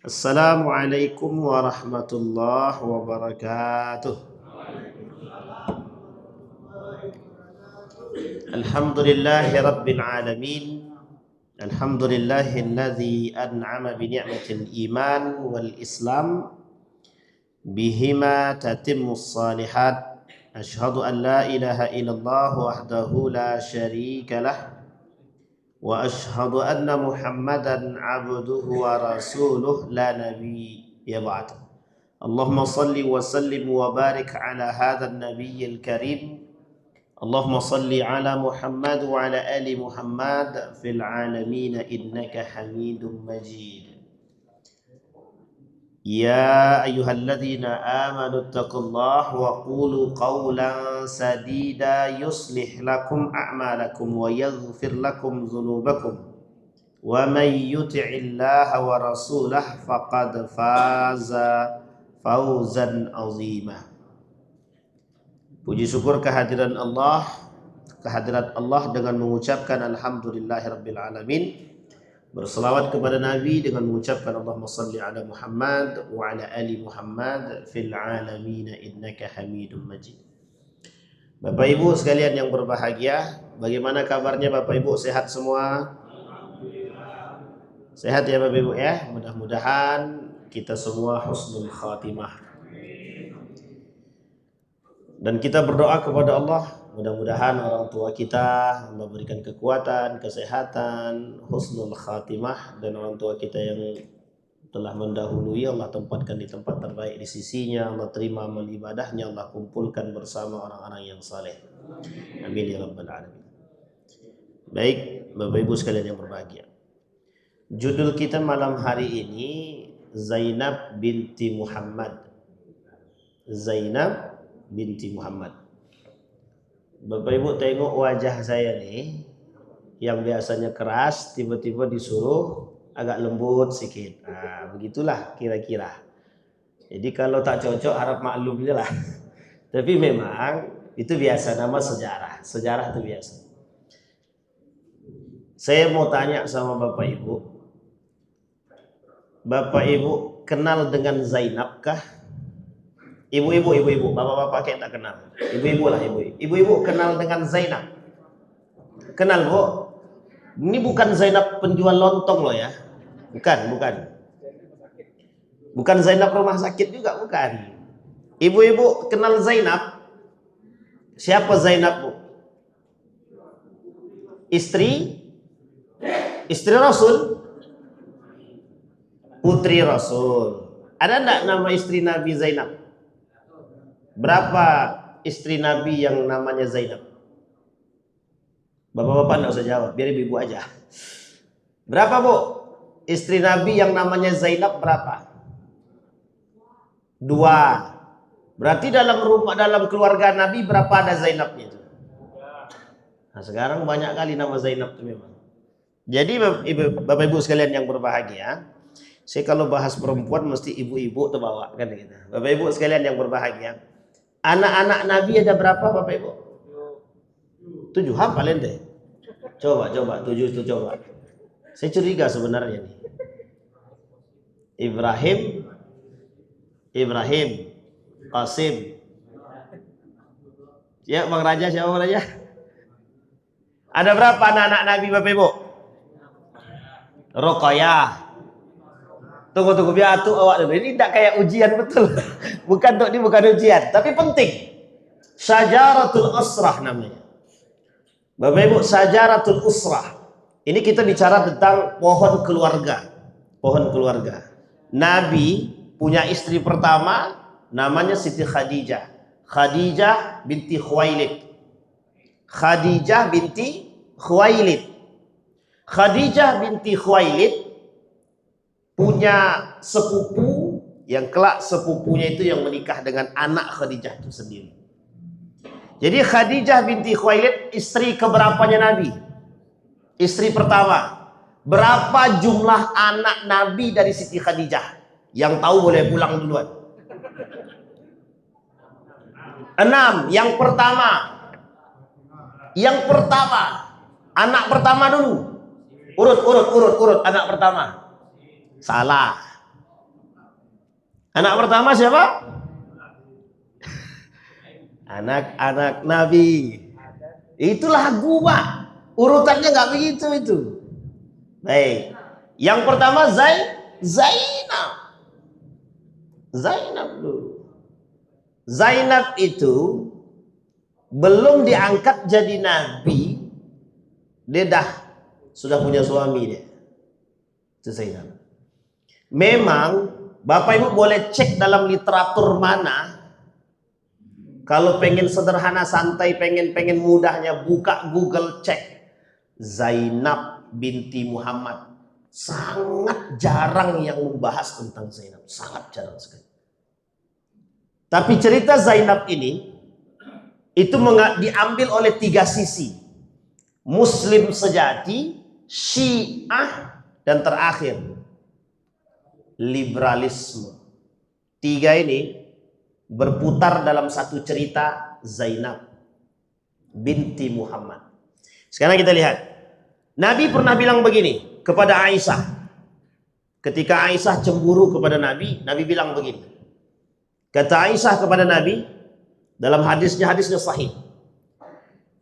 Assalamualaikum warahmatullahi wabarakatuh. Alhamdulillahi rabbil alamin. Alhamdulillahilladzi an'ama bi ni'matil iman wal islam bihima tatimmus salihat. Asyhadu an la ilaha illallah wahdahu la syarika lah wa asyhadu anna Muhammadan abduhu wa rasuluh la nabiyya ba'd. Allahumma salli wa sallim wa barik ala hadzal nabiyyil karim. Allahumma salli ala Muhammad wa ala ali Muhammad fil alamin innaka Hamidum Majid. Ya ayyuhalladzina amanu taqullaha wa qulu qawlan sadida yuslih lakum a'malakum wa yaghfir lakum dzunubakum wa may yuti'illaha wa rasulahu faqad faza fawzan 'azima. Puji syukur kehadiran Allah dengan mengucapkan alhamdulillahirabbil alamin. Berselawat kepada Nabi dengan mengucapkan Allahumma salli ala Muhammad wa ala ali Muhammad fil alamin innaka Hamidum Majid. Bapak Ibu sekalian yang berbahagia, bagaimana kabarnya Bapak Ibu? Sehat semua? Sehat ya Bapak Ibu ya? Mudah-mudahan kita semua husnul khatimah. Dan kita berdoa kepada Allah, mudah-mudahan orang tua kita Allah berikan kekuatan, kesehatan, husnul khatimah, dan orang tua kita yang telah mendahului Allah tempatkan di tempat terbaik di sisinya. Allah terima amal ibadahnya, Allah kumpulkan bersama orang-orang yang saleh. Amin ya rabbal alamin. Baik, Bapak Ibu sekalian yang berbahagia. Judul kita malam hari ini Zainab binti Muhammad. Zainab binti Muhammad. Bapak Ibu tengok wajah saya nih, yang biasanya keras tiba-tiba disuruh agak lembut sedikit. Nah, begitulah kira-kira. Jadi kalau tak cocok harap maklum aja lah. Tapi memang itu biasa, nama sejarah. Sejarah itu biasa. Saya mau tanya sama Bapak Ibu. Bapak Ibu kenal dengan Zainab kah? Ibu-ibu, bapak-bapak kayak tak kenal. Ibu-ibu lah, ibu-ibu kenal dengan Zainab. Kenal Bu? Ini bukan Zainab penjual lontong loh ya. Bukan. Bukan Zainab rumah sakit juga, bukan. Ibu-ibu kenal Zainab? Siapa Zainab Bu? Istri Rasul? Putri Rasul. Ada enggak nama istri Nabi Zainab? Berapa istri Nabi yang namanya Zainab? Bapak-bapak enggak usah jawab, biar ibu-ibu aja. Berapa Bu? Istri Nabi yang namanya Zainab berapa? 2. Berarti dalam keluarga Nabi berapa ada Zainabnya itu? Nah, sekarang banyak kali nama Zainab itu memang. Jadi Bapak Ibu sekalian yang berbahagia, saya kalau bahas perempuan mesti ibu-ibu terbawa kan gitu. Bapak Ibu sekalian yang berbahagia, anak-anak Nabi ada berapa Bapak Ibu? 7, hafalin deh. Coba 7 itu coba. Saya curiga sebenarnya nih. Ibrahim, Qasim. Ya, Bang Raja, siapa Bang Raja? Ada berapa anak-anak Nabi Bapak Ibu? Ruqayyah. Tunggu biar tuh awak dulu. Ini tidak kayak ujian betul. Ini bukan ujian, tapi penting. Syajaratul Usrah namanya. Bapak Ibu, Syajaratul Usrah. Ini kita bicara tentang pohon keluarga. Pohon keluarga. Nabi punya istri pertama namanya Siti Khadijah. Khadijah binti Khuwailid. Khadijah binti Khuwailid punya sepupu yang kelak sepupunya itu yang menikah dengan anak Khadijah itu sendiri. Jadi Khadijah binti Khuwailid istri keberapanya Nabi? Istri pertama. Berapa jumlah anak Nabi dari Siti Khadijah? Yang tahu boleh pulang duluan. 6. Yang pertama. Anak pertama dulu. Urut anak pertama. Salah. Anak pertama siapa? Anak-anak Nabi. Itu lagu, Pak. Urutannya nggak begitu itu. Baik. Yang pertama Zainab. Zainab dulu. Zainab itu belum diangkat jadi nabi, dia sudah punya suami dia. Itu Zainab. Memang Bapak Ibu boleh cek dalam literatur mana. Kalau pengen sederhana, santai, pengen mudahnya, buka Google, cek Zainab binti Muhammad. Sangat jarang yang membahas tentang Zainab, sangat jarang sekali. Tapi cerita Zainab ini itu diambil oleh 3 sisi. Muslim sejati, Syiah, dan terakhir liberalisme. 3 ini berputar dalam satu cerita Zainab binti Muhammad. Sekarang kita lihat. Nabi pernah bilang begini kepada Aisyah. Ketika Aisyah cemburu kepada Nabi, Nabi bilang begini. Kata Aisyah kepada Nabi dalam hadisnya sahih.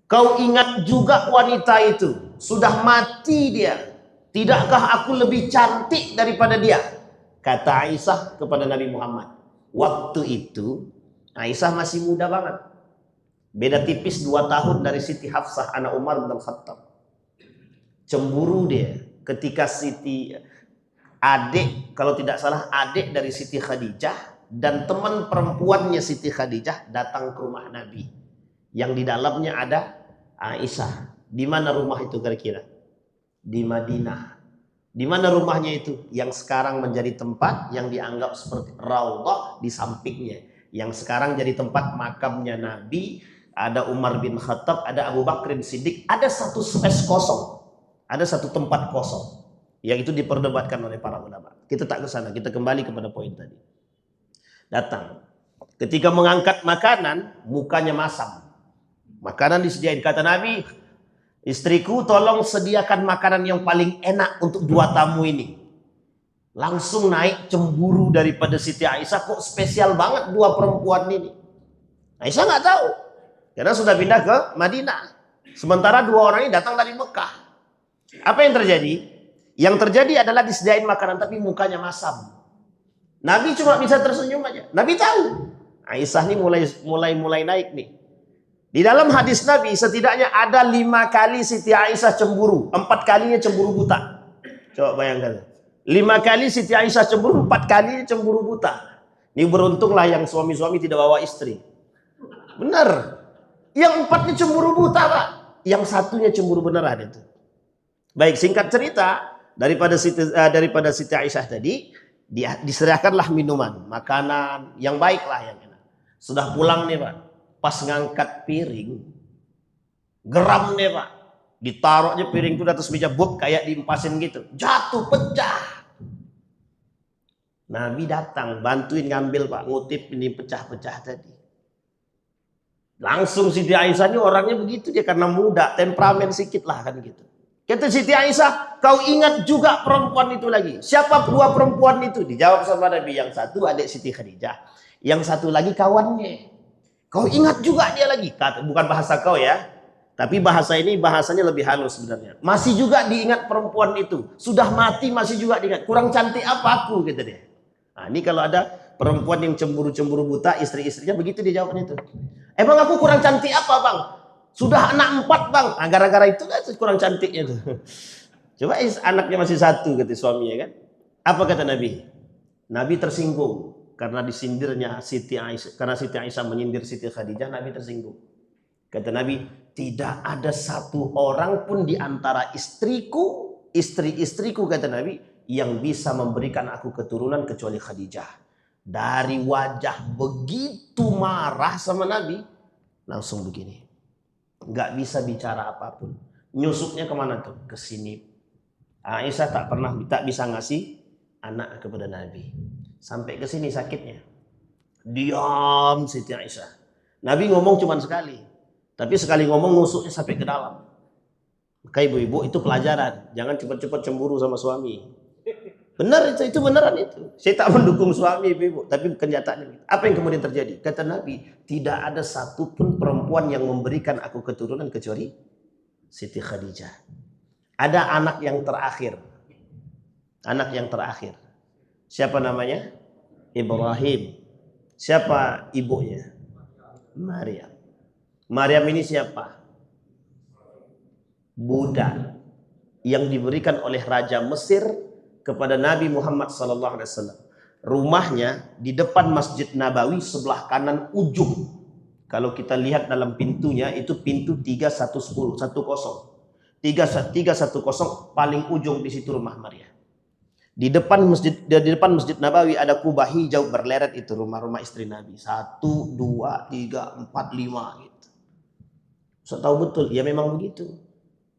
Kau ingat juga wanita itu, sudah mati dia. Tidakkah aku lebih cantik daripada dia? Kata Aisyah kepada Nabi Muhammad. Waktu itu Aisyah masih muda banget. Beda tipis 2 tahun dari Siti Hafsah anak Umar bin Khattab. Cemburu dia ketika Siti adik, kalau tidak salah adik dari Siti Khadijah dan teman perempuannya Siti Khadijah datang ke rumah Nabi. Yang di dalamnya ada Aisyah. Di mana rumah itu kira-kira? Di Madinah. Di mana rumahnya itu? Yang sekarang menjadi tempat yang dianggap seperti raudhah di sampingnya. Yang sekarang jadi tempat makamnya Nabi. Ada Umar bin Khattab, ada Abu Bakrin Siddiq. Ada satu space kosong. Ada satu tempat kosong. Yang itu diperdebatkan oleh para ulama. Kita tak ke sana, kita kembali kepada poin tadi. Datang. Ketika mengangkat makanan, mukanya masam. Makanan disediain. Kata Nabi, istriku tolong sediakan makanan yang paling enak untuk 2 tamu ini. Langsung naik cemburu daripada Siti Aisyah. Kok spesial banget 2 perempuan ini. Aisyah nggak tahu. Karena sudah pindah ke Madinah. Sementara 2 orang ini datang dari Mekah. Apa yang terjadi? Yang terjadi adalah disediain makanan tapi mukanya masam. Nabi cuma bisa tersenyum aja. Nabi tahu. Aisyah ini mulai naik nih. Di dalam hadis Nabi setidaknya ada 5 kali Siti Aisyah cemburu. 4 kalinya cemburu buta. Coba bayangkan. 5 kali Siti Aisyah cemburu, 4 kalinya cemburu buta. Ini beruntunglah yang suami-suami tidak bawa istri. Benar. Yang 4-nya cemburu buta, Pak. Yang 1-nya cemburu beneran itu. Baik, singkat cerita, daripada Siti Aisyah tadi, diserahkanlah minuman, makanan yang baiklah yang enak. Sudah pulang nih, Pak. Pas ngangkat piring, geram nih, Pak. Ditaruhnya piring itu di atas meja, bob kayak diempasin gitu. Jatuh, pecah. Nabi datang, bantuin ngambil, Pak. Ngutip ini pecah-pecah tadi. Langsung Siti Aisyah ini orangnya begitu, dia karena muda, temperamen sedikit lah kan gitu. Kata Siti Aisyah, kau ingat juga perempuan itu lagi. Siapa 2 perempuan itu? Dijawab sama Nabi. Yang satu adik Siti Khadijah, yang satu lagi kawannya. Kau ingat juga dia lagi. Bukan bahasa kau ya, tapi bahasa ini bahasanya lebih halus sebenarnya. Masih juga diingat perempuan itu. Sudah mati masih juga diingat. Kurang cantik apa aku, kata dia. Nah, ini kalau ada perempuan yang cemburu-cemburu buta, istri-istrinya begitu dia jawabnya itu. Emang aku kurang cantik apa, Bang? Sudah anak 4, Bang. Nah, gara-gara itu kan kurang cantiknya tuh. Coba anaknya masih 1, kata suaminya kan. Apa kata Nabi? Nabi tersinggung karena disindirnya Siti Aisyah. Karena Siti Aisyah menyindir Siti Khadijah, Nabi tersinggung. Kata Nabi, tidak ada 1 orang pun di antara istri-istriku, kata Nabi, yang bisa memberikan aku keturunan kecuali Khadijah. Dari wajah begitu marah sama Nabi, langsung begini. Nggak bisa bicara apapun. Nyusupnya kemana tuh? Ke sini. Aisyah tak bisa ngasih anak kepada Nabi. Sampai ke sini sakitnya. Diam Siti Aisyah. Nabi ngomong cuma sekali. Tapi sekali ngomong nusuknya sampai ke dalam. Maka ibu-ibu itu pelajaran. Jangan cepat-cepat cemburu sama suami. Benar itu beneran itu. Saya tak mendukung suami ibu, tapi kenyataannya. Apa yang kemudian terjadi? Kata Nabi, tidak ada satupun perempuan yang memberikan aku keturunan kecuali Siti Khadijah. Ada anak yang terakhir. Anak yang terakhir. Siapa namanya? Ibrahim. Siapa ibunya? Maryam. Maryam ini siapa? Budak yang diberikan oleh Raja Mesir kepada Nabi Muhammad SAW. Rumahnya di depan Masjid Nabawi sebelah kanan ujung. Kalau kita lihat dalam pintunya itu pintu 3110, 310 paling ujung di situ rumah Maria. Di depan Masjid Nabawi ada kubah hijau berleret, itu rumah-rumah istri Nabi. 1, 2, 3, 4, 5 gitu. So tahu betul, ya memang begitu.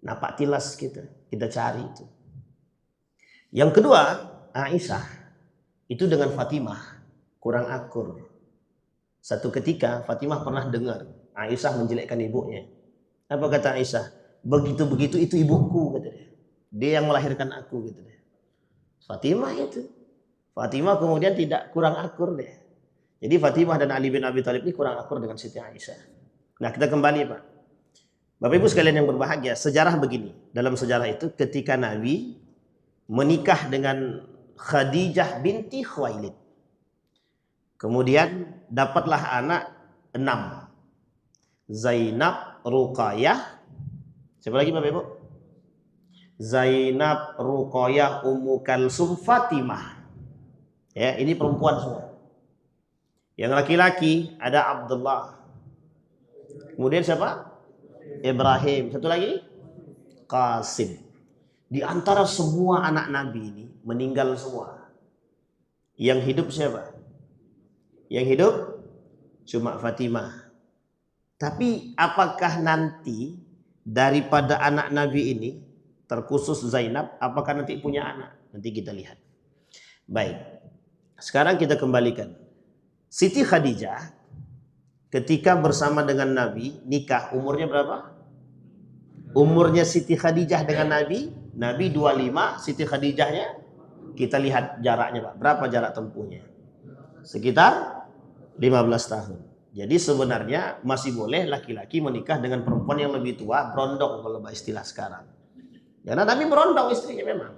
Napak tilas kita cari itu. Yang kedua, Aisyah itu dengan Fatimah kurang akur. Satu ketika Fatimah pernah dengar Aisyah menjelekkan ibunya. Apa kata Aisyah? Begitu-begitu itu ibuku, kata dia. Dia yang melahirkan aku, gitu deh. Fatimah itu. Fatimah kemudian tidak kurang akur deh. Jadi Fatimah dan Ali bin Abi Thalib ini kurang akur dengan Siti Aisyah. Nah, kita kembali, Pak. Bapak Ibu sekalian yang berbahagia, sejarah begini. Dalam sejarah itu ketika Nabi menikah dengan Khadijah binti Khuwailid. Kemudian dapatlah anak 6. Zainab, Ruqayyah. Siapa lagi Bapak Ibu? Zainab, Ruqayyah, Ummu Kalsum, Fatimah. Ya, ini perempuan semua. Yang laki-laki ada Abdullah. Kemudian siapa? Ibrahim. Satu lagi? Qasim. Di antara semua anak Nabi ini meninggal semua. Yang hidup siapa? Yang hidup cuma Fatimah. Tapi apakah nanti daripada anak Nabi ini, terkhusus Zainab, apakah nanti punya anak? Nanti kita lihat. Baik. Sekarang kita kembalikan. Siti Khadijah ketika bersama dengan Nabi nikah, umurnya berapa? Umurnya Siti Khadijah dengan Nabi 25, Siti Khadijahnya kita lihat jaraknya, Pak. Berapa jarak tempuhnya? Sekitar 15 tahun. Jadi sebenarnya masih boleh laki-laki menikah dengan perempuan yang lebih tua, berondong kalau istilah sekarang. Karena Nabi berondong istrinya memang.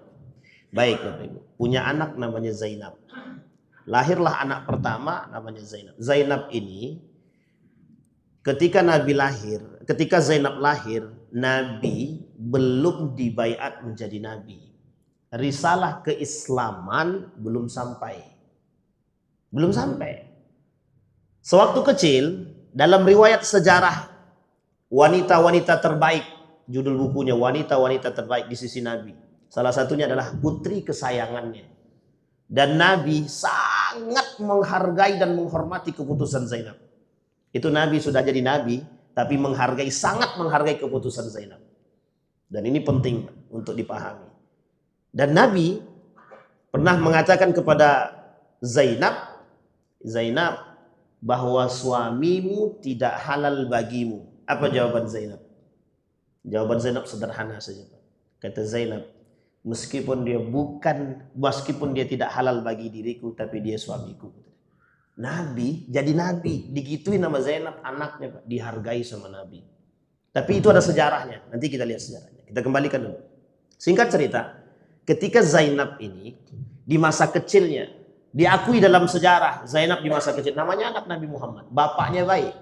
Baik, Bapak Ibu. Punya anak namanya Zainab. Lahirlah anak pertama namanya Zainab. Zainab ini ketika Zainab lahir, Nabi belum dibaiat menjadi nabi. Risalah keislaman belum sampai. Sewaktu kecil, dalam riwayat sejarah wanita-wanita terbaik, judul bukunya wanita-wanita terbaik di sisi Nabi. Salah satunya adalah putri kesayangannya. Dan Nabi sangat menghargai dan menghormati keputusan Zainab. Itu Nabi sudah jadi Nabi, tapi sangat menghargai keputusan Zainab. Dan ini penting untuk dipahami. Dan Nabi pernah mengatakan kepada Zainab, bahwa suamimu tidak halal bagimu. Apa jawaban Zainab? Jawaban Zainab sederhana saja. Kata Zainab, meskipun dia tidak halal bagi diriku, tapi dia suamiku. Nabi jadi Nabi, digituin nama Zainab, anaknya, Pak, dihargai sama Nabi. Tapi itu ada sejarahnya. Nanti kita lihat sejarahnya. Kita kembalikan dulu. Singkat cerita, ketika Zainab ini di masa kecilnya, diakui dalam sejarah Zainab di masa kecil, namanya anak Nabi Muhammad, bapaknya baik,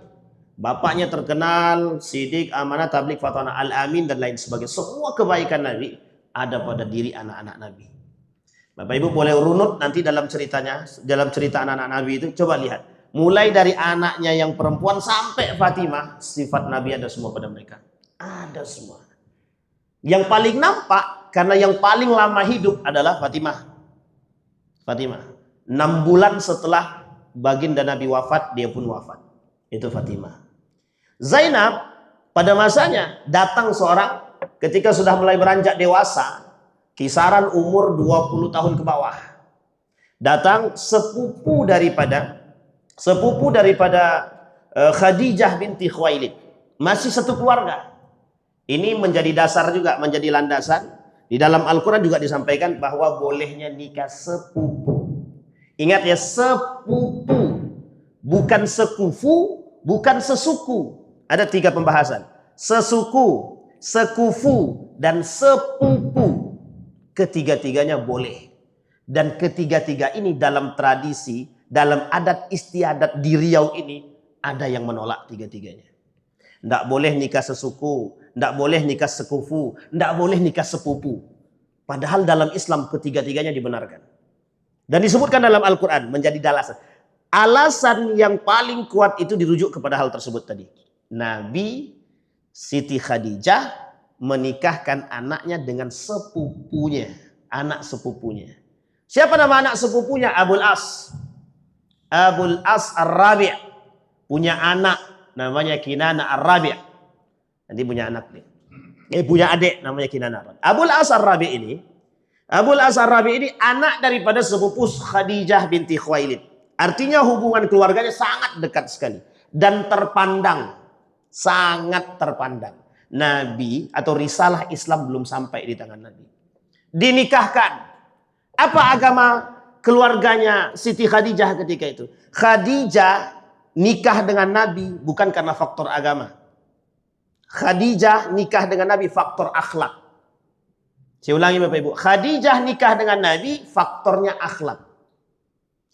bapaknya terkenal, sidik, amanah, tabligh, fatwa, al-amin dan lain sebagainya. Semua kebaikan Nabi ada pada diri anak-anak Nabi. Bapak Ibu boleh runut nanti dalam cerita anak-anak Nabi itu, coba lihat. Mulai dari anaknya yang perempuan sampai Fatimah, sifat Nabi ada semua pada mereka. Ada semua. Yang paling nampak, karena yang paling lama hidup adalah Fatimah. 6 bulan setelah baginda Nabi wafat, dia pun wafat. Itu Fatimah. Zainab, pada masanya datang seorang ketika sudah mulai beranjak dewasa, kisaran umur 20 tahun ke bawah. Datang sepupu daripada Khadijah binti Khuwailid. Masih satu keluarga. Ini menjadi dasar juga, menjadi landasan. Di dalam Al-Quran juga disampaikan bahwa bolehnya nikah sepupu. Ingat ya, sepupu. Bukan sekufu, bukan sesuku. Ada 3 pembahasan. Sesuku, sekufu, dan sepupu. Ketiga-tiganya boleh. Dan ketiga-tiga ini dalam tradisi, dalam adat istiadat di Riau ini, ada yang menolak tiga-tiganya. Tidak boleh nikah sesuku, tidak boleh nikah sekufu, tidak boleh nikah sepupu. Padahal dalam Islam ketiga-tiganya dibenarkan. Dan disebutkan dalam Al-Quran menjadi dalasan. Alasan yang paling kuat itu dirujuk kepada hal tersebut tadi. Nabi Siti Khadijah menikahkan anaknya dengan sepupunya, anak sepupunya. Siapa nama anak sepupunya? Abul As. Abul As Ar-Rabi' punya anak namanya Kinana Ar-Rabi'. Nanti punya anak nih. Punya adik namanya Kinana Ar-Rabi'. Abul As Ar-Rabi' ini anak daripada sepupu Khadijah binti Khuwailid. Artinya hubungan keluarganya sangat dekat sekali dan terpandang, sangat terpandang. Nabi atau risalah Islam belum sampai di tangan Nabi. Dinikahkan. Apa agama keluarganya Siti Khadijah ketika itu? Khadijah nikah dengan Nabi bukan karena faktor agama. Khadijah nikah dengan Nabi faktor akhlak. Saya ulangi Bapak Ibu. Khadijah nikah dengan Nabi faktornya akhlak.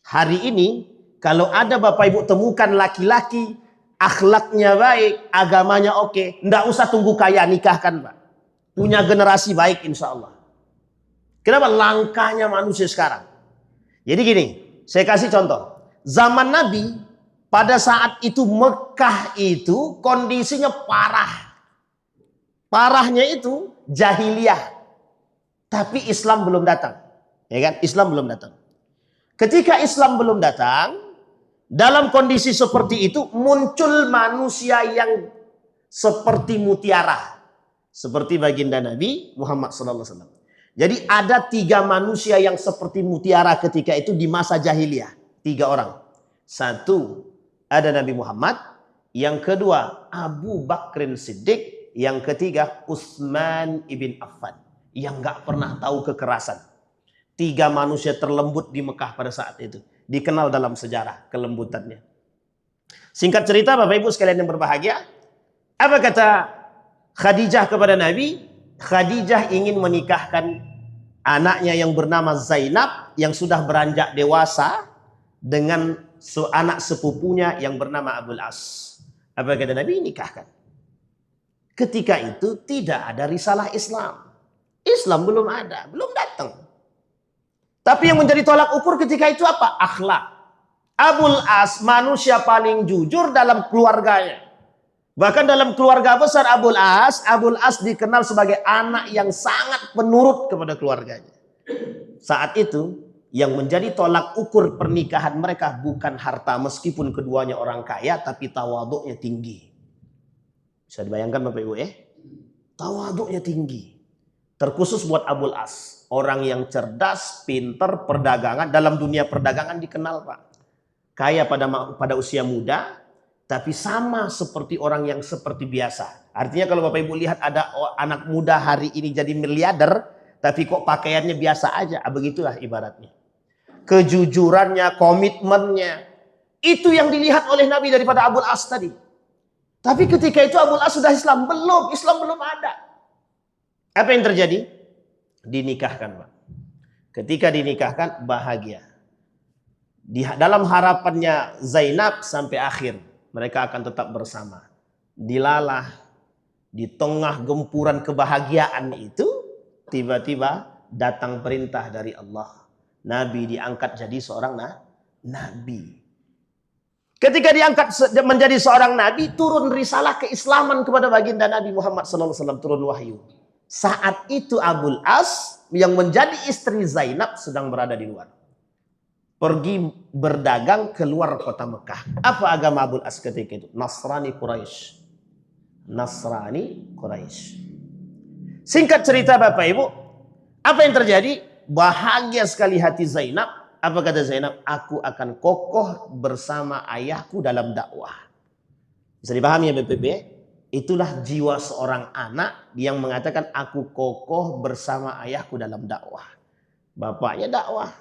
Hari ini kalau ada Bapak Ibu temukan laki-laki akhlaknya baik, agamanya oke, ndak usah tunggu kaya, nikahkan Pak. Punya generasi baik insya Allah. Kenapa? Langkahnya manusia sekarang. Jadi gini, saya kasih contoh. Zaman Nabi, pada saat itu Mekah itu kondisinya parah. Parahnya itu jahiliyah. Tapi Islam belum datang. Ya kan? Islam belum datang. Ketika Islam belum datang, dalam kondisi seperti itu muncul manusia yang seperti mutiara. Seperti baginda Nabi Muhammad SAW. Jadi ada 3 manusia yang seperti mutiara ketika itu di masa jahiliyah. 3 orang. 1, ada Nabi Muhammad. Yang kedua, Abu Bakrin Siddiq. Yang ketiga, Utsman ibn Affan. Yang gak pernah tahu kekerasan. 3 manusia terlembut di Mekah pada saat itu. Dikenal dalam sejarah kelembutannya. Singkat cerita Bapak Ibu sekalian yang berbahagia. Apa kata Khadijah kepada Nabi? Khadijah ingin menikahkan anaknya yang bernama Zainab yang sudah beranjak dewasa dengan anak sepupunya yang bernama Abul As. Apa kata Nabi? Nikahkan. Ketika itu tidak ada risalah Islam. Islam belum ada, belum datang. Tapi yang menjadi tolak ukur ketika itu apa? Akhlak. Abul As manusia paling jujur dalam keluarganya. Bahkan dalam keluarga besar Abul As dikenal sebagai anak yang sangat penurut kepada keluarganya. Saat itu yang menjadi tolak ukur pernikahan mereka bukan harta, meskipun keduanya orang kaya, tapi tawaduknya tinggi. Bisa dibayangkan Bapak Ibu ya? Tawaduknya tinggi. Terkhusus buat Abul As, orang yang cerdas, pinter, perdagangan, dalam dunia perdagangan dikenal Pak. Kaya pada usia muda, tapi sama seperti orang yang seperti biasa. Artinya kalau Bapak Ibu lihat ada anak muda hari ini jadi miliarder, tapi kok pakaiannya biasa aja. Begitulah ibaratnya. Kejujurannya, komitmennya. Itu yang dilihat oleh Nabi daripada Abul As tadi. Tapi ketika itu Abul As sudah Islam. Islam belum ada. Apa yang terjadi? Dinikahkan Pak. Ketika dinikahkan bahagia. Dalam harapannya Zainab sampai akhir. Mereka akan tetap bersama. Dilalah, di tengah gempuran kebahagiaan itu, tiba-tiba datang perintah dari Allah. Nabi diangkat jadi seorang nabi. Ketika diangkat menjadi seorang nabi, turun risalah keislaman kepada baginda Nabi Muhammad SAW, turun wahyu. Saat itu Abul As yang menjadi istri Zainab sedang berada di luar. Pergi berdagang keluar kota Mekah. Apa agama Abul As ketika itu? Nasrani Quraisy. Nasrani Quraisy. Singkat cerita Bapak Ibu, apa yang terjadi? Bahagia sekali hati Zainab. Apa kata Zainab? Aku akan kokoh bersama ayahku dalam dakwah. Bisa dipahami ya Bapak Ibu? Itulah jiwa seorang anak yang mengatakan aku kokoh bersama ayahku dalam dakwah. Bapaknya dakwah.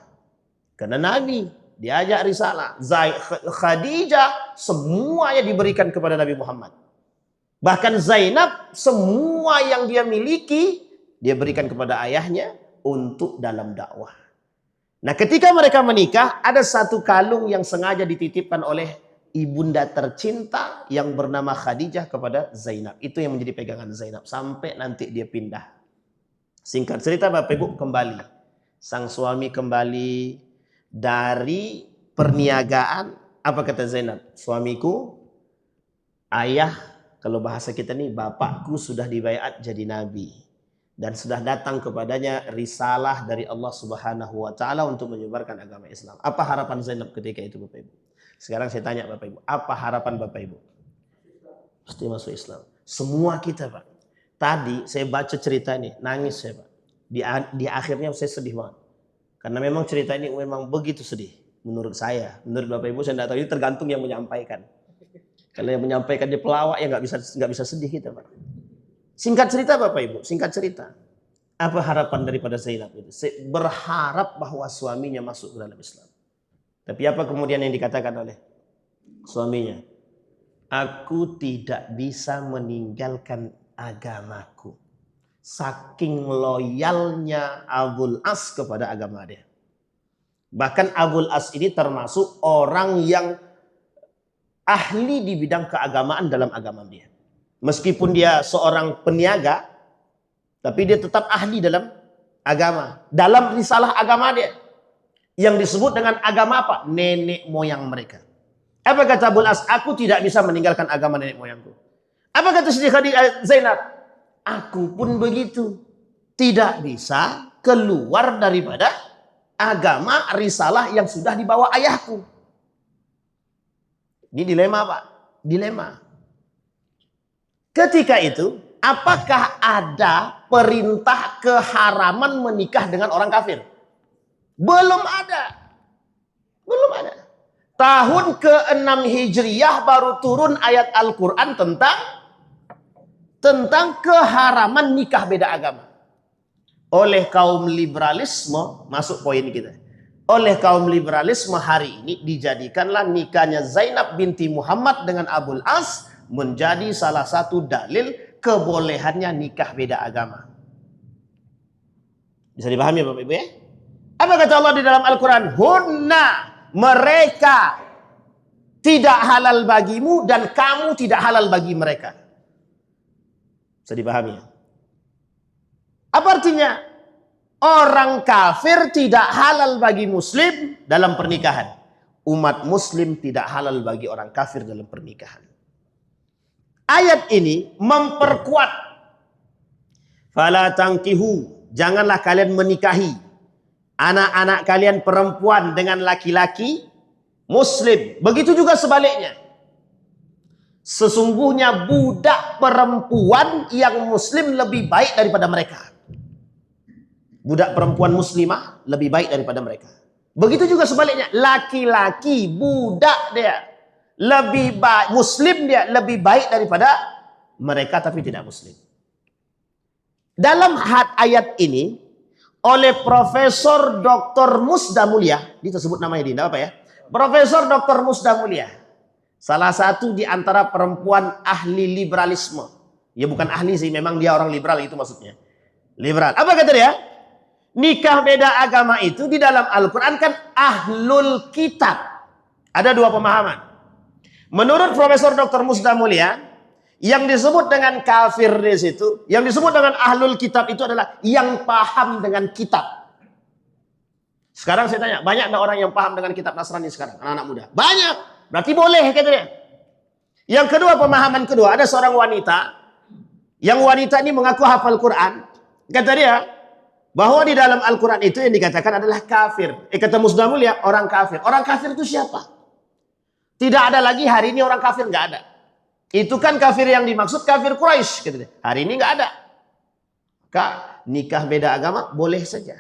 Karena Nabi diajak risalah. Khadijah semuanya diberikan kepada Nabi Muhammad. Bahkan Zainab semua yang dia miliki dia berikan kepada ayahnya untuk dalam dakwah. Nah, ketika mereka menikah ada satu kalung yang sengaja dititipkan oleh ibunda tercinta yang bernama Khadijah kepada Zainab. Itu yang menjadi pegangan Zainab sampai nanti dia pindah. Singkat cerita Bapak Ibu, kembali. Sang suami kembali dari perniagaan. Apa kata Zainab? Suamiku, ayah, kalau bahasa kita nih, bapakku sudah dibaiat jadi nabi. Dan sudah datang kepadanya risalah dari Allah Subhanahu wa Ta'ala untuk menyebarkan agama Islam. Apa harapan Zainab ketika itu Bapak Ibu? Sekarang saya tanya Bapak Ibu, apa harapan Bapak Ibu? Pasti masuk Islam. Semua kita Pak. Tadi saya baca cerita ini, nangis saya Pak. Di akhirnya saya sedih banget. Karena memang cerita ini memang begitu sedih. Menurut saya, menurut Bapak Ibu saya tidak tahu, ini tergantung yang menyampaikan. Kalau yang menyampaikan dia pelawak ya nggak bisa sedih kita Pak. Singkat cerita Bapak Ibu, singkat cerita. Apa harapan daripada Zainab itu? Berharap bahwa suaminya masuk ke dalam Islam. Tapi apa kemudian yang dikatakan oleh suaminya? Aku tidak bisa meninggalkan agamaku. Saking loyalnya Abul As kepada agama dia. Bahkan Abul As ini termasuk orang yang ahli di bidang keagamaan dalam agama dia. Meskipun dia seorang peniaga, tapi dia tetap ahli dalam agama. Dalam risalah agama dia. Yang disebut dengan agama apa? Nenek moyang mereka. Apa kata Abul As? Aku tidak bisa meninggalkan agama nenek moyangku. Apa kata Siti Khadijah Zainab? Aku pun begitu. Tidak bisa keluar daripada agama risalah yang sudah dibawa ayahku. Ini dilema Pak. Dilema. Ketika itu, apakah ada perintah keharaman menikah dengan orang kafir? Belum ada. Belum ada. Tahun ke-6 Hijriyah baru turun ayat Al-Quran tentang keharaman nikah beda agama. Oleh kaum liberalisme, masuk poin kita. Oleh kaum liberalisme hari ini dijadikanlah nikahnya Zainab binti Muhammad dengan Abul As menjadi salah satu dalil kebolehannya nikah beda agama. Bisa dipahami Bapak Ibu ya? Apa kata Allah di dalam Al-Quran? Hunna, mereka tidak halal bagimu dan kamu tidak halal bagi mereka. Bisa dipahami ya? Apa artinya? Orang kafir tidak halal bagi muslim dalam pernikahan. Umat muslim tidak halal bagi orang kafir dalam pernikahan. Ayat ini memperkuat. Fala tangkihu, janganlah kalian menikahi anak-anak kalian perempuan dengan laki-laki muslim. Begitu juga sebaliknya. Sesungguhnya budak perempuan yang muslim lebih baik daripada mereka. Budak perempuan muslimah lebih baik daripada mereka. Begitu juga sebaliknya. Laki-laki, budak dia lebih baik, muslim dia lebih baik daripada mereka tapi tidak muslim. Dalam ayat ini oleh Profesor Dr. Musda Mulia, disebut namanya Dinda apa ya? Profesor Dr. Musda Mulia. Salah satu di antara perempuan ahli liberalisme. Ya bukan ahli sih, memang dia orang liberal itu maksudnya. Liberal. Apa kata dia? Nikah beda agama itu di dalam Al-Quran kan ahlul kitab. Ada dua pemahaman. Menurut Profesor Dr. Musda Mulia, yang disebut dengan kafir di situ, yang disebut dengan ahlul kitab itu adalah yang paham dengan kitab. Sekarang saya tanya, banyak ada orang yang paham dengan kitab Nasrani sekarang, anak-anak muda? Banyak. Berarti boleh katanya. Yang kedua, pemahaman kedua, ada seorang wanita, yang wanita ini mengaku hafal Quran. Kata dia, bahwa di dalam Al-Quran itu yang dikatakan adalah kafir. Kata Musda Mulia, orang kafir. Orang kafir itu siapa? Tidak ada lagi hari ini orang kafir, nggak ada. Itu kan kafir yang dimaksud kafir Quraisy. Gitu. Hari ini nggak ada. Kak, nikah beda agama boleh saja.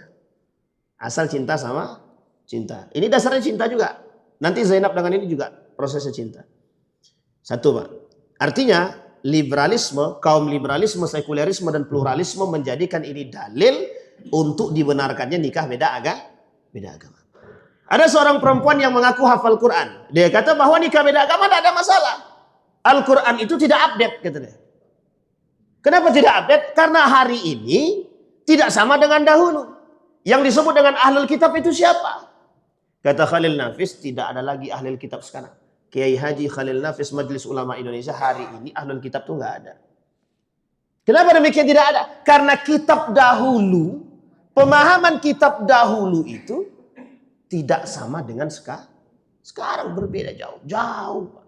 Asal cinta sama cinta. Ini dasarnya cinta juga. Nanti Zainab dengan ini juga prosesnya cinta. Satu Pak. Artinya liberalisme, kaum liberalisme, sekulerisme dan pluralisme menjadikan ini dalil untuk dibenarkannya nikah beda agama. Ada seorang perempuan yang mengaku hafal Quran. Dia kata bahwa nikah beda agama tidak ada masalah. Al-Quran itu tidak update, kata dia. Kenapa tidak update? Karena hari ini tidak sama dengan dahulu. Yang disebut dengan ahlul kitab itu siapa? Kata Khalil Nafis, tidak ada lagi ahlul kitab sekarang. Kiai Haji Khalil Nafis, Majelis Ulama Indonesia, hari ini ahlul kitab itu nggak ada. Kenapa demikian tidak ada? Karena kitab dahulu, pemahaman kitab dahulu itu tidak sama dengan sekarang, berbeda jauh.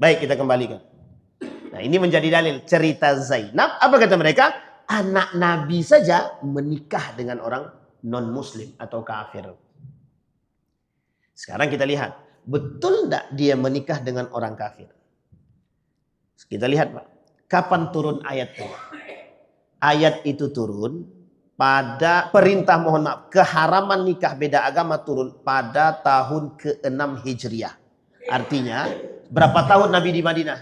Baik, kita kembalikan. Nah, ini menjadi dalil cerita Zainab. Apa kata mereka? Anak Nabi saja menikah dengan orang non-muslim atau kafir. Sekarang kita lihat, betul tidak dia menikah dengan orang kafir? Kita lihat, Pak. Kapan turun ayat itu? Ayat itu turun pada perintah, mohon maaf, keharaman nikah beda agama turun pada tahun ke-6 Hijriah. Artinya, berapa tahun Nabi di Madinah?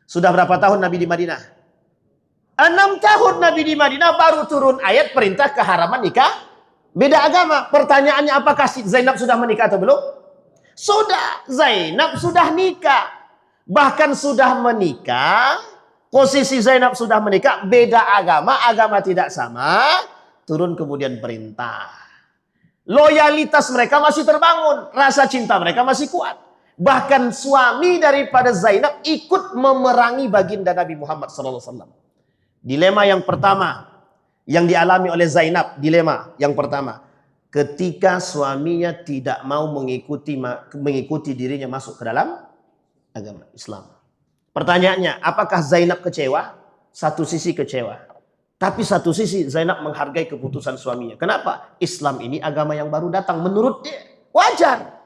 Sudah berapa tahun Nabi di Madinah? 6 tahun Nabi di Madinah baru turun ayat perintah keharaman nikah beda agama. Pertanyaannya, apakah Zainab sudah menikah atau belum? Sudah, Zainab sudah nikah. Bahkan sudah menikah, posisi Zainab sudah menikah, beda agama tidak sama, turun kemudian perintah. Loyalitas mereka masih terbangun, rasa cinta mereka masih kuat. Bahkan suami daripada Zainab ikut memerangi baginda Nabi Muhammad SAW. Dilema yang pertama yang dialami oleh Zainab, dilema yang pertama, ketika suaminya tidak mau mengikuti dirinya masuk ke dalam agama Islam. Pertanyaannya, apakah Zainab kecewa? Satu sisi kecewa. Tapi satu sisi Zainab menghargai keputusan suaminya. Kenapa? Islam ini agama yang baru datang. Menurut dia, wajar.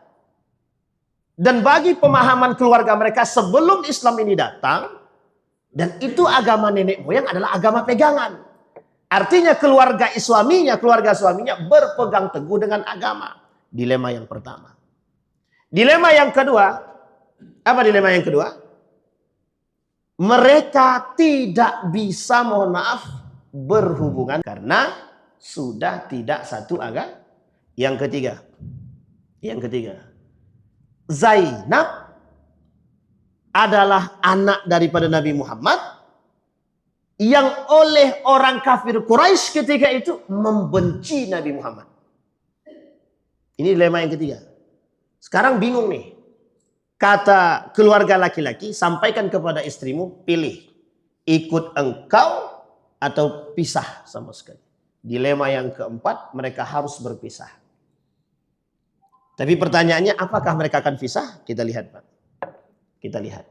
Dan bagi pemahaman keluarga mereka sebelum Islam ini datang, dan itu agama nenek moyang adalah agama pegangan. Artinya keluarga suaminya berpegang teguh dengan agama. Dilema yang pertama. Dilema yang kedua, apa dilema yang kedua? Mereka tidak bisa, mohon maaf, berhubungan karena sudah tidak satu agama. Yang ketiga, Zainab adalah anak daripada Nabi Muhammad yang oleh orang kafir Quraisy ketika itu membenci Nabi Muhammad. Ini dilema yang ketiga. Sekarang bingung nih. Kata keluarga laki-laki, sampaikan kepada istrimu, pilih ikut engkau atau pisah sama sekali. Dilema yang keempat, mereka harus berpisah. Tapi pertanyaannya, apakah mereka akan pisah? Kita lihat, Pak. Kita lihat.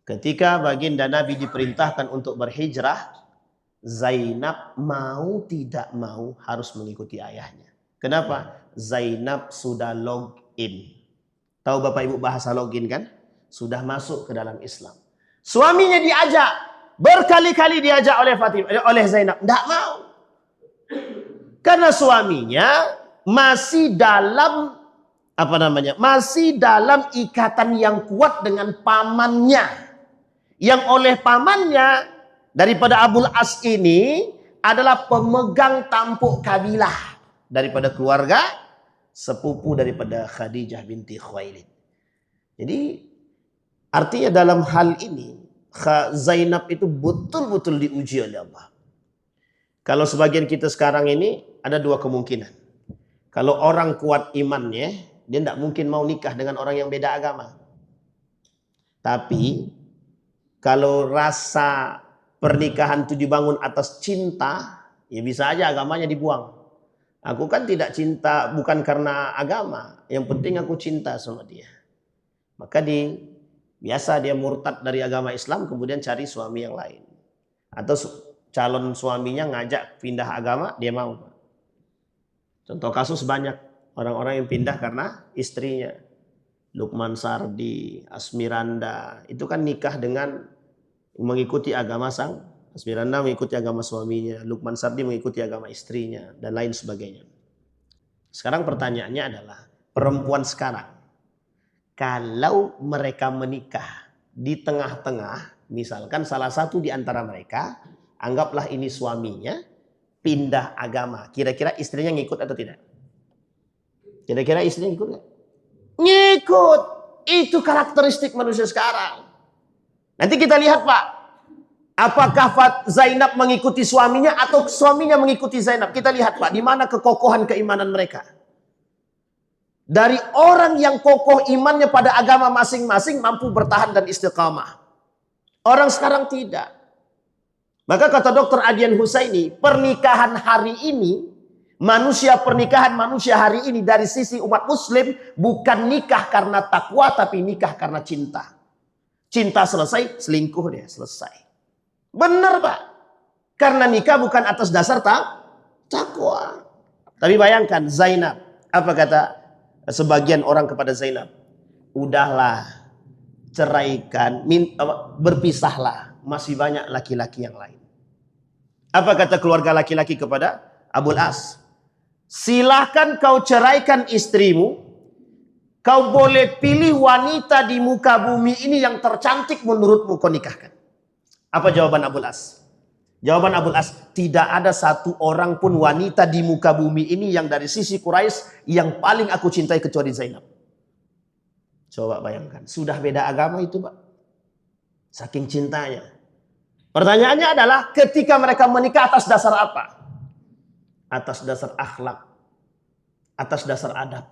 Ketika baginda Nabi diperintahkan untuk berhijrah, Zainab mau tidak mau harus mengikuti ayahnya. Kenapa? Zainab sudah login. Tahu Bapak Ibu bahasa login kan? Sudah masuk ke dalam Islam. Suaminya diajak, berkali-kali diajak oleh Zainab, tidak mau. Karena suaminya masih dalam masih dalam ikatan yang kuat dengan pamannya. Yang oleh pamannya daripada Abul As ini adalah pemegang tampuk kabilah daripada keluarga sepupu daripada Khadijah binti Khuwailid. Jadi artinya dalam hal ini Zainab itu betul-betul diuji oleh Allah. Kalau sebagian kita sekarang ini ada dua kemungkinan. Kalau orang kuat imannya, dia tidak mungkin mau nikah dengan orang yang beda agama. Tapi kalau rasa pernikahan itu dibangun atas cinta, ya bisa aja agamanya dibuang. Aku kan tidak cinta bukan karena agama, yang penting aku cinta sama dia. Maka biasa dia murtad dari agama Islam, kemudian cari suami yang lain. Atau calon suaminya ngajak pindah agama, dia mau. Contoh kasus banyak orang-orang yang pindah karena istrinya. Lukman Sardi, Asmiranda, itu kan nikah dengan mengikuti agama sang Asmiranda mengikuti agama suaminya, Lukman Sardi mengikuti agama istrinya, dan lain sebagainya. Sekarang pertanyaannya adalah, perempuan sekarang, kalau mereka menikah di tengah-tengah Misalkan salah satu di antara mereka, anggaplah ini suaminya, pindah agama. Kira-kira istrinya ngikut atau tidak? Kira-kira istrinya ngikut nggak? Ngikut. Itu karakteristik manusia sekarang. Nanti kita lihat Pak. Apakah Zainab mengikuti suaminya atau suaminya mengikuti Zainab? Kita lihat Pak, di mana kekokohan keimanan mereka. Dari orang yang kokoh imannya pada agama masing-masing mampu bertahan dan istiqamah. Orang sekarang tidak. Maka kata Dr. Adian Husaini, pernikahan hari ini, pernikahan manusia hari ini dari sisi umat muslim bukan nikah karena takwa tapi nikah karena cinta. Cinta selesai, selingkuh dia selesai. Benar Pak. Karena nikah bukan atas dasar takwa. Tapi bayangkan Zainab, apa kata sebagian orang kepada Zainab? Udahlah, ceraikan, berpisahlah, masih banyak laki-laki yang lain. Apa kata keluarga laki-laki kepada Abul As? Silahkan kau ceraikan istrimu, kau boleh pilih wanita di muka bumi ini yang tercantik menurutmu kau nikahkan. Apa jawaban Abul As? Jawaban Abul As, tidak ada satu orang pun wanita di muka bumi ini yang dari sisi Quraisy yang paling aku cintai kecuali Zainab. Coba bayangkan, sudah beda agama itu Pak. Saking cintanya. Pertanyaannya adalah ketika mereka menikah atas dasar apa? Atas dasar akhlak. Atas dasar adab.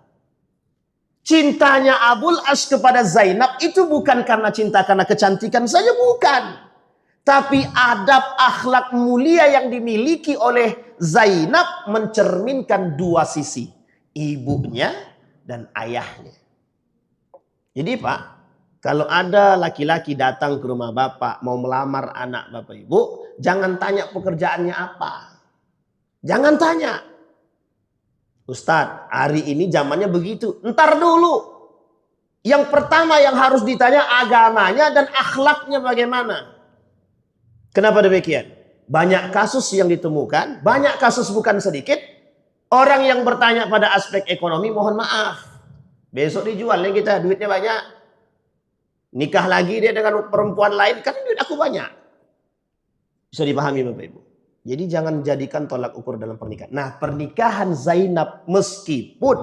Cintanya Abul As kepada Zainab itu bukan karena cinta karena kecantikan saja, bukan. Tapi adab akhlak mulia yang dimiliki oleh Zainab mencerminkan dua sisi. Ibunya dan ayahnya. Jadi Pak, kalau ada laki-laki datang ke rumah Bapak mau melamar anak Bapak Ibu, jangan tanya pekerjaannya apa. Jangan tanya. Ustadz, hari ini zamannya begitu. Ntar dulu. Yang pertama yang harus ditanya agamanya dan akhlaknya bagaimana. Kenapa demikian? Banyak kasus yang ditemukan, banyak kasus bukan sedikit. Orang yang bertanya pada aspek ekonomi, mohon maaf. Besok dijual nih kita, duitnya banyak. Nikah lagi dia dengan perempuan lain, kan duit aku banyak. Bisa dipahami Bapak Ibu. Jadi jangan jadikan tolak ukur dalam pernikahan. Nah, pernikahan Zainab meskipun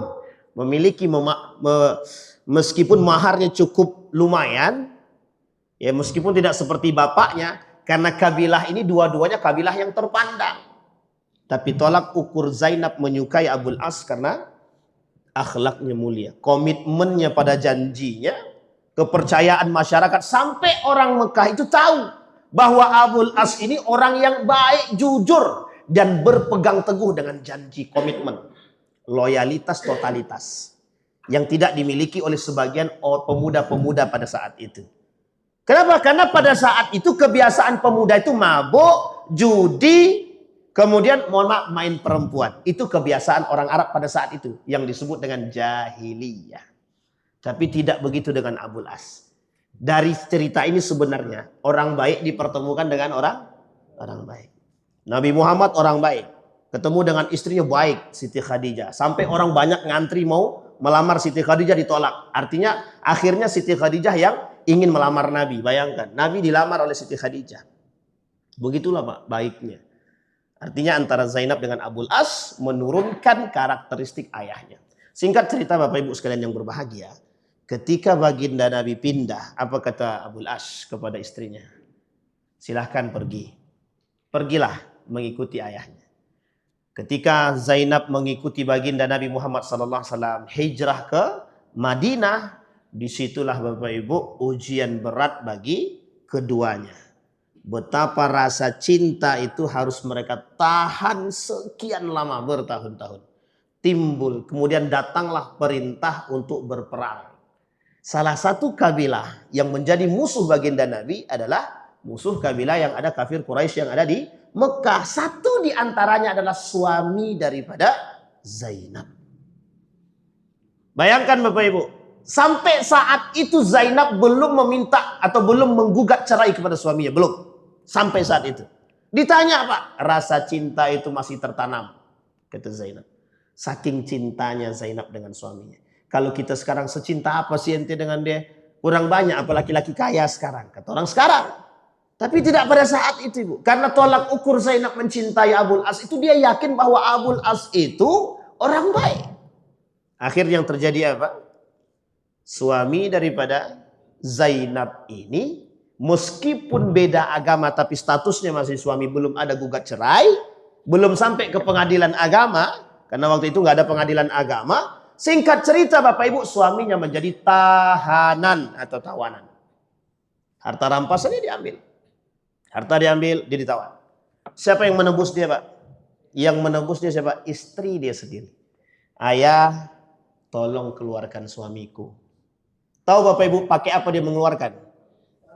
memiliki meskipun maharnya cukup lumayan, ya meskipun tidak seperti bapaknya, karena kabilah ini dua-duanya kabilah yang terpandang. Tapi tolak ukur Zainab menyukai Abul As karena akhlaknya mulia, komitmennya pada janjinya, kepercayaan masyarakat sampai orang Mekah itu tahu bahwa Abul As ini orang yang baik, jujur dan berpegang teguh dengan janji, komitmen, loyalitas, totalitas yang tidak dimiliki oleh sebagian pemuda-pemuda pada saat itu. Kenapa? Karena pada saat itu kebiasaan pemuda itu mabuk, judi, kemudian mohon maaf main perempuan. Itu kebiasaan orang Arab pada saat itu yang disebut dengan jahiliyah. Tapi tidak begitu dengan Abul As. Dari cerita ini sebenarnya orang baik dipertemukan dengan orang baik. Nabi Muhammad orang baik, ketemu dengan istrinya baik, Siti Khadijah. Sampai orang banyak ngantri mau melamar Siti Khadijah, ditolak. Artinya akhirnya Siti Khadijah yang ingin melamar Nabi. Bayangkan, Nabi dilamar oleh Siti Khadijah. Begitulah Pak baiknya. Artinya antara Zainab dengan Abul As menurunkan karakteristik ayahnya. Singkat cerita Bapak Ibu sekalian yang berbahagia, ketika baginda Nabi pindah, apa kata Abul As kepada istrinya? Silahkan pergi. Pergilah mengikuti ayahnya. Ketika Zainab mengikuti baginda Nabi Muhammad SAW hijrah ke Madinah, disitulah Bapak Ibu ujian berat bagi keduanya. Betapa rasa cinta itu harus mereka tahan sekian lama, bertahun-tahun. Timbul, kemudian datanglah perintah untuk berperang. Salah satu kabilah yang menjadi musuh baginda Nabi adalah musuh kabilah yang ada kafir Quraisy yang ada di Mekah. Satu di antaranya adalah suami daripada Zainab. Bayangkan Bapak Ibu, sampai saat itu Zainab belum meminta atau belum menggugat cerai kepada suaminya, belum. Sampai saat itu. Ditanya Pak, rasa cinta itu masih tertanam, kata Zainab. Saking cintanya Zainab dengan suaminya. Kalau kita sekarang secinta apa sih ente dengan dia? Kurang banyak, apalagi laki-laki kaya sekarang. Kata orang sekarang. Tapi tidak pada saat itu, Ibu. Karena tolak ukur Zainab mencintai Abul As itu, dia yakin bahwa Abul As itu orang baik. Akhirnya yang terjadi apa? Suami daripada Zainab ini, meskipun beda agama tapi statusnya masih suami, belum ada gugat cerai, belum sampai ke pengadilan agama, karena waktu itu nggak ada pengadilan agama. Singkat cerita Bapak Ibu, suaminya menjadi tahanan atau tawanan. Harta rampasannya diambil. Harta diambil, dia ditawan. Siapa yang menebus dia, Pak? Yang menebus dia siapa? Istri dia sendiri. Ayah, tolong keluarkan suamiku. Tahu Bapak Ibu pakai apa dia mengeluarkan?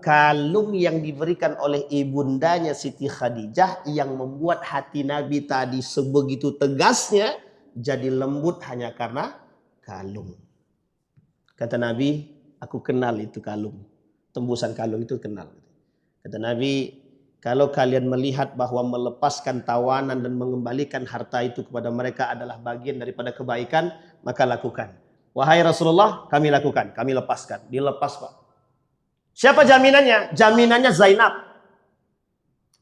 Kalung yang diberikan oleh ibundanya Siti Khadijah yang membuat hati Nabi tadi sebegitu tegasnya jadi lembut hanya karena kalung. Kata Nabi, aku kenal itu kalung. Tembusan kalung itu kenal. Kata Nabi, kalau kalian melihat bahwa melepaskan tawanan dan mengembalikan harta itu kepada mereka adalah bagian daripada kebaikan, maka lakukan. Wahai Rasulullah, kami lakukan, kami lepaskan. Dilepas, Pak. Siapa jaminannya? Jaminannya Zainab.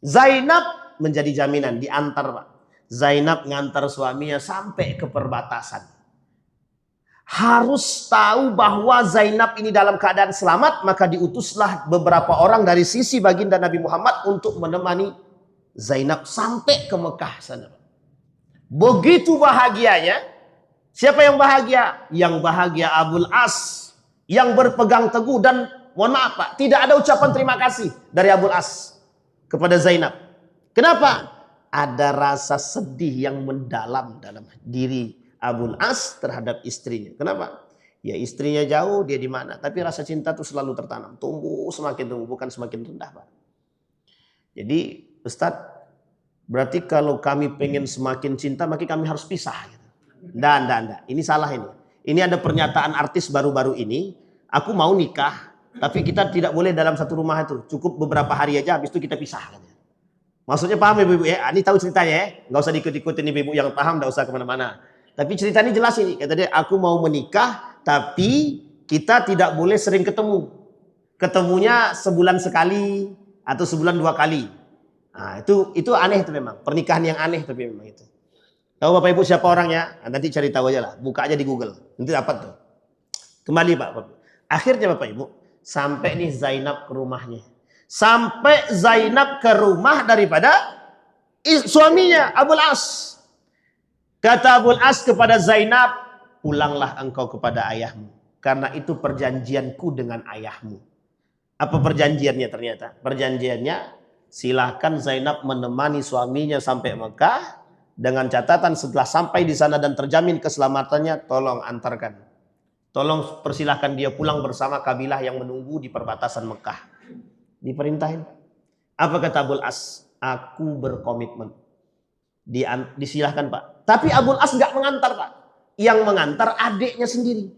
Zainab menjadi jaminan, diantar, Pak. Zainab ngantar suaminya sampai ke perbatasan. Harus tahu bahwa Zainab ini dalam keadaan selamat, maka diutuslah beberapa orang dari sisi baginda Nabi Muhammad untuk menemani Zainab sampai ke Mekah sana. Begitu bahagianya. Siapa yang bahagia? Yang bahagia Abul As, yang berpegang teguh, dan mohon maaf Pak, tidak ada ucapan terima kasih dari Abul As kepada Zainab. Kenapa? Ada rasa sedih yang mendalam dalam diri Abul As terhadap istrinya. Kenapa? Ya istrinya jauh, dia di mana. Tapi rasa cinta itu selalu tertanam. Tumbuh, semakin tumbuh, bukan semakin rendah, Pak. Jadi Ustadz, berarti kalau kami pengen semakin cinta, maka kami harus pisah. Enggak. Ini salah ini. Ini ada pernyataan artis baru-baru ini. Aku mau nikah, tapi kita tidak boleh dalam satu rumah itu. Cukup beberapa hari aja, habis itu kita pisah. Maksudnya paham ibu-ibu ya? Ini tahu ceritanya ya? Nggak usah diikut-ikutin ibu-ibu yang paham, nggak usah kemana-mana. Tapi ceritanya jelas ini. Kata dia, aku mau menikah, tapi kita tidak boleh sering ketemu. Ketemunya sebulan sekali atau sebulan 2 kali. Nah, itu aneh itu memang. Pernikahan yang aneh tapi memang itu. Tahu Bapak Ibu siapa orangnya? Nah, nanti cari tahu aja lah. Buka aja di Google. Nanti dapat tuh. Kembali Pak. Akhirnya Bapak Ibu, sampai nih Zainab ke rumahnya. Sampai Zainab ke rumah daripada suaminya Abul As. Kata Abul As kepada Zainab, pulanglah engkau kepada ayahmu. Karena itu perjanjianku dengan ayahmu. Apa perjanjiannya ternyata? Perjanjiannya, silahkan Zainab menemani suaminya sampai Mekah. Dengan catatan setelah sampai di sana dan terjamin keselamatannya, tolong antarkan. Tolong persilahkan dia pulang bersama kabilah yang menunggu di perbatasan Mekah. Diperintahin. Apa kata Abul As? Aku berkomitmen. Disilahkan Pak. Tapi Abul As nggak mengantar Pak. Yang mengantar adiknya sendiri.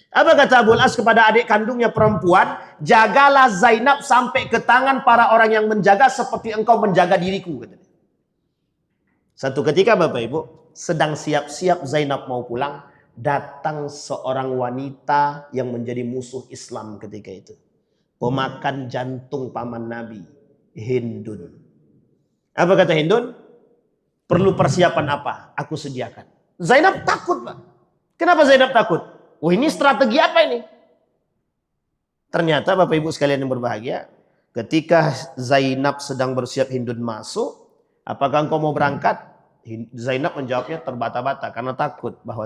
Apa kata Abul As kepada adik kandungnya perempuan? Jagalah Zainab sampai ke tangan para orang yang menjaga seperti engkau menjaga diriku. Satu ketika Bapak Ibu sedang siap-siap Zainab mau pulang. Datang seorang wanita yang menjadi musuh Islam ketika itu. Pemakan jantung paman Nabi. Hindun. Apa kata Hindun? Perlu persiapan apa? Aku sediakan. Zainab takut, Pak. Kenapa Zainab takut? Oh, ini strategi apa ini? Ternyata Bapak Ibu sekalian yang berbahagia, ketika Zainab sedang bersiap Hindun masuk, apakah engkau mau berangkat? Zainab menjawabnya terbata-bata karena takut bahwa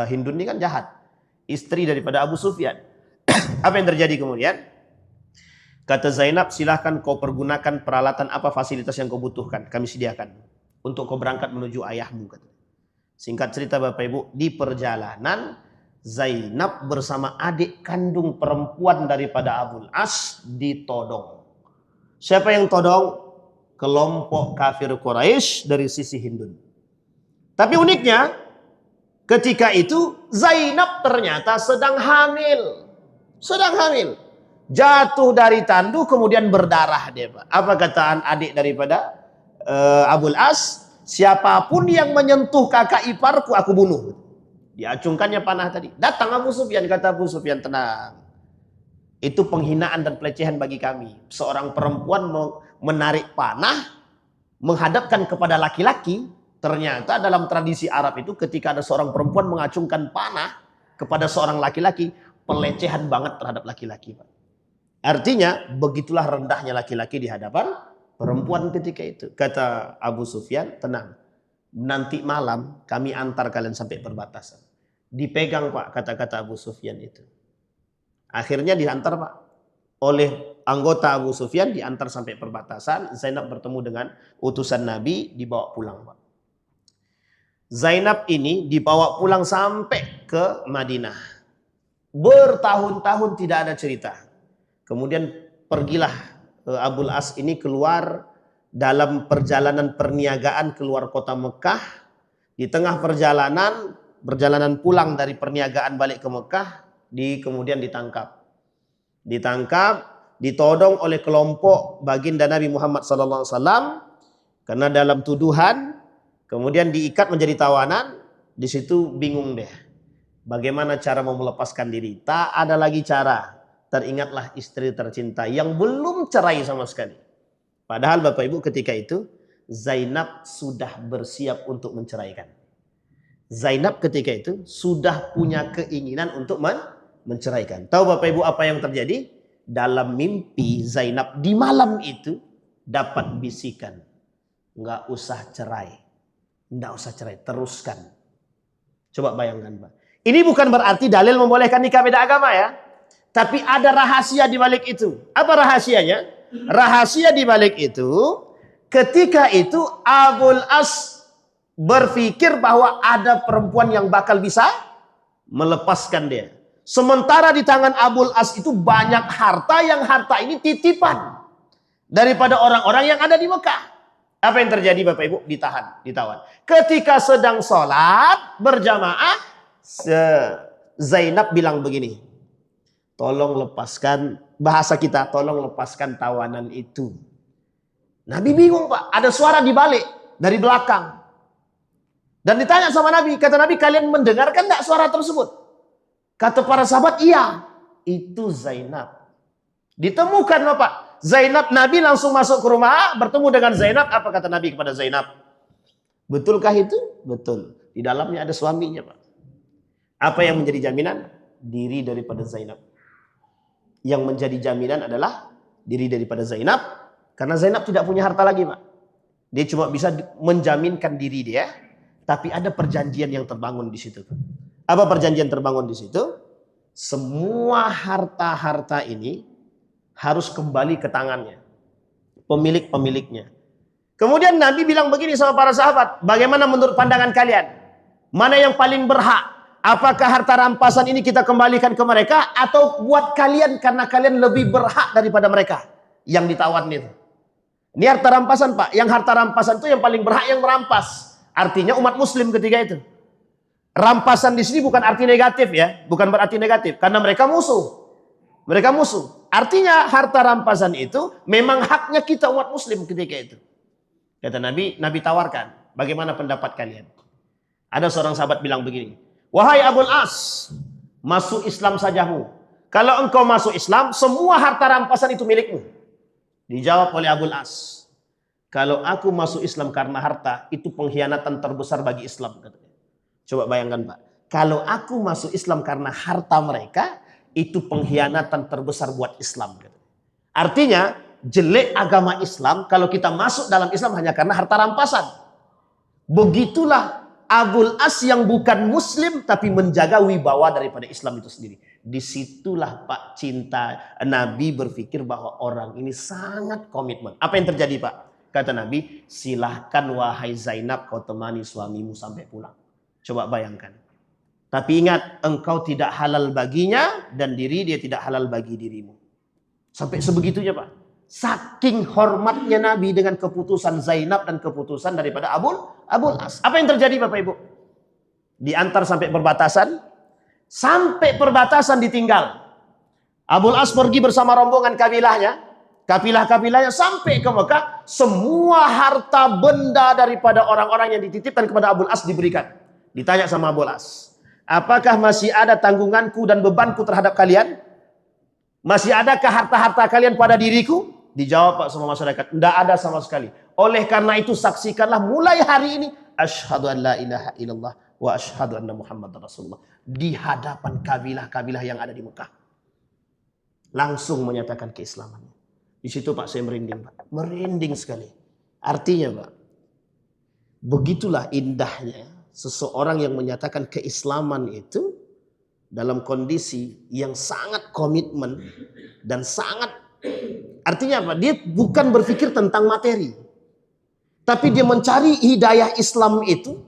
Hindun ini kan jahat. Istri daripada Abu Sufyan. Apa yang terjadi kemudian? Kata Zainab, silahkan kau pergunakan peralatan apa fasilitas yang kau butuhkan. Kami sediakan. Untuk kau berangkat menuju ayahmu. Singkat cerita Bapak Ibu, di perjalanan Zainab bersama adik kandung perempuan daripada Abul As ditodong. Siapa yang todong? Kelompok kafir Quraisy dari sisi Hindun. Tapi uniknya, ketika itu Zainab ternyata sedang hamil. Sedang hamil. Jatuh dari tandu kemudian berdarah dia, Pak. Apa kataan adik daripada Abul As? Siapapun yang menyentuh kakak iparku aku bunuh. Diacungkannya panah tadi. Datang Abu Sufyan, kata Abu Sufyan, tenang. Itu penghinaan dan pelecehan bagi kami. Seorang perempuan menarik panah, menghadapkan kepada laki-laki. Ternyata dalam tradisi Arab itu ketika ada seorang perempuan mengacungkan panah kepada seorang laki-laki, pelecehan banget terhadap laki-laki, Pak. Artinya begitulah rendahnya laki-laki di hadapan perempuan ketika itu. Kata Abu Sufyan, tenang. Nanti malam kami antar kalian sampai perbatasan. Dipegang, Pak, kata-kata Abu Sufyan itu. Akhirnya diantar, Pak, oleh anggota Abu Sufyan, diantar sampai perbatasan. Zainab bertemu dengan utusan Nabi, dibawa pulang, Pak. Zainab ini dibawa pulang sampai ke Madinah. Bertahun-tahun tidak ada cerita. Kemudian pergilah Abul As ini keluar dalam perjalanan perniagaan keluar kota Mekah. Di tengah perjalanan pulang dari perniagaan balik ke Mekah, kemudian ditangkap, ditodong oleh kelompok baginda Nabi Muhammad SAW karena dalam tuduhan, kemudian diikat menjadi tawanan. Di situ bingung deh, bagaimana cara mau melepaskan diri. Tak ada lagi cara. Teringatlah istri tercinta yang belum cerai sama sekali. Padahal Bapak Ibu ketika itu Zainab sudah bersiap untuk menceraikan. Zainab ketika itu sudah punya keinginan untuk menceraikan. Tahu Bapak Ibu apa yang terjadi? Dalam mimpi Zainab di malam itu dapat bisikan, nggak usah cerai, teruskan. Coba bayangkan, Pak. Ini bukan berarti dalil membolehkan nikah beda agama ya. Tapi ada rahasia di balik itu. Apa rahasianya? Rahasia di balik itu, ketika itu Abul As berpikir bahwa ada perempuan yang bakal bisa melepaskan dia. Sementara di tangan Abul As itu banyak harta, yang harta ini titipan daripada orang-orang yang ada di Mekah. Apa yang terjadi Bapak Ibu? Ditawan. Ketika sedang sholat berjamaah, Zainab bilang begini, tolong lepaskan, bahasa kita, tolong lepaskan tawanan itu. Nabi bingung, Pak. Ada suara di balik, dari belakang. Dan ditanya sama Nabi, kata Nabi, kalian mendengarkan enggak suara tersebut? Kata para sahabat, iya. Itu Zainab. Ditemukan, Bapak. Zainab, Nabi langsung masuk ke rumah, bertemu dengan Zainab. Apa kata Nabi kepada Zainab? Betulkah itu? Betul. Di dalamnya ada suaminya, Pak. Apa yang menjadi jaminan? Diri daripada Zainab. Yang menjadi jaminan adalah diri daripada Zainab, karena Zainab tidak punya harta lagi, Pak. Dia cuma bisa menjaminkan diri dia, tapi ada perjanjian yang terbangun di situ. Apa perjanjian terbangun di situ? Semua harta-harta ini harus kembali ke tangannya, pemiliknya. Kemudian Nabi bilang begini sama para sahabat, bagaimana menurut pandangan kalian? Mana yang paling berhak? Apakah harta rampasan ini kita kembalikan ke mereka, atau buat kalian karena kalian lebih berhak daripada mereka yang ditawan itu? Ini harta rampasan, Pak. Yang harta rampasan itu yang paling berhak yang merampas. Artinya umat muslim ketika itu. Rampasan di sini bukan arti negatif ya, bukan berarti negatif, karena mereka musuh. Mereka musuh. Artinya harta rampasan itu memang haknya kita umat muslim ketika itu. Kata Nabi, Nabi tawarkan, bagaimana pendapat kalian? Ada seorang sahabat bilang begini, wahai Abul As, masuk Islam sajamu. Kalau engkau masuk Islam, semua harta rampasan itu milikmu. Dijawab oleh Abul As, kalau aku masuk Islam karena harta, itu pengkhianatan terbesar bagi Islam. Coba bayangkan, Pak. Kalau aku masuk Islam karena harta mereka, itu pengkhianatan terbesar buat Islam. Artinya, jelek agama Islam kalau kita masuk dalam Islam hanya karena harta rampasan. Begitulah Abul As yang bukan muslim tapi menjaga wibawa daripada Islam itu sendiri. Disitulah, Pak, cinta Nabi berpikir bahwa orang ini sangat komitmen. Apa yang terjadi, Pak? Kata Nabi, silahkan wahai Zainab kau temani suamimu sampai pulang. Coba bayangkan. Tapi ingat, engkau tidak halal baginya dan dia tidak halal bagi dirimu. Sampai sebegitunya, Pak. Saking hormatnya Nabi dengan keputusan Zainab dan keputusan daripada Abul As. Apa yang terjadi, Bapak Ibu? Diantar sampai perbatasan. Sampai perbatasan ditinggal. Abul As pergi bersama rombongan kabilahnya. Kabilah-kabilahnya sampai ke Mekah. Semua harta benda daripada orang-orang yang dititipkan kepada Abul As diberikan. Ditanya sama Abul As, apakah masih ada tanggunganku dan bebanku terhadap kalian? Masih adakah harta-harta kalian pada diriku? Dijawab Pak sama masyarakat, tidak ada sama sekali. Oleh karena itu saksikanlah mulai hari ini, asyhadu an la ilaha illallah wa asyhadu anna Muhammadar Rasulullah. Di hadapan kabilah-kabilah yang ada di Mekah. Langsung menyatakan keislamannya. Di situ Pak saya merinding Pak. Merinding sekali. Artinya Pak, begitulah indahnya seseorang yang menyatakan keislaman itu dalam kondisi yang sangat komitmen dan sangat, artinya apa? Dia bukan berpikir tentang materi, tapi dia mencari hidayah Islam itu